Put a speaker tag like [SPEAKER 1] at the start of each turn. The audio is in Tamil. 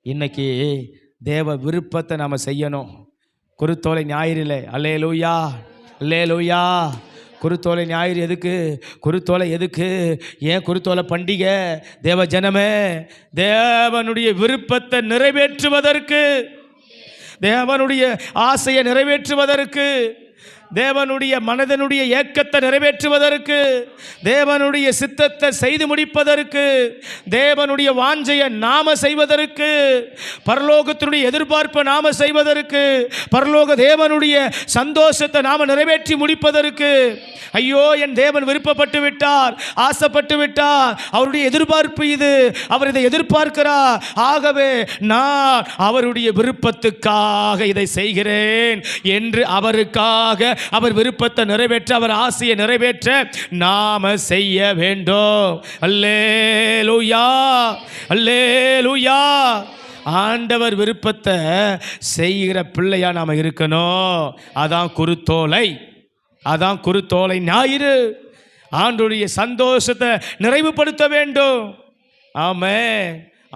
[SPEAKER 1] இன்னைக்கு தேவ விருப்பத்தை நாம் செய்யணும். குருத்தோலை ஞாயிறில் அல்லேலூயா, அல்லேலூயா. குருத்தோலை ஞாயிறு எதுக்கு? குருத்தோலை எதுக்கு? ஏன் குருத்தோலை பண்டிகை? தேவ ஜனமே, தேவனுடைய விருப்பத்தை நிறைவேற்றுவதற்கு, தேவனுடைய ஆசையை நிறைவேற்றுவதற்கு, தேவனுடைய மனதனுடைய ஏக்கத்தை நிறைவேற்றுவதற்கு, தேவனுடைய சித்தத்தை செய்து முடிப்பதற்கு, தேவனுடைய வாஞ்சையை நாம செய்வதற்கு, பரலோகத்தினுடைய எதிர்பார்ப்பை நாம செய்வதற்கு, பரலோக தேவனுடைய சந்தோஷத்தை நாம நிறைவேற்றி முடிப்பதற்கு. ஐயோ, என் தேவன் விருப்பப்பட்டு விட்டார், ஆசைப்பட்டு விட்டார், அவருடைய எதிர்பார்ப்பு இது, அவர் இதை எதிர்பார்க்கிறார், ஆகவே நான் அவருடைய விருப்பத்துக்காக இதை செய்கிறேன் என்று அவருக்காக, அவர் விருப்பத்தை நிறைவேற்ற, அவர் ஆசையை நிறைவேற்ற நாம செய்ய வேண்டும். அல்லேலூயா, அல்லேலூயா. ஆண்டவர் விருப்பத்தை செய்கிற பிள்ளையா நாம இருக்கணும். அதான் குருத்தோலை, அதான் குருத்தோலை ஞாயிறு. ஆண்டவருடைய சந்தோஷத்தை நிறைவுபடுத்த வேண்டும். ஆமென்.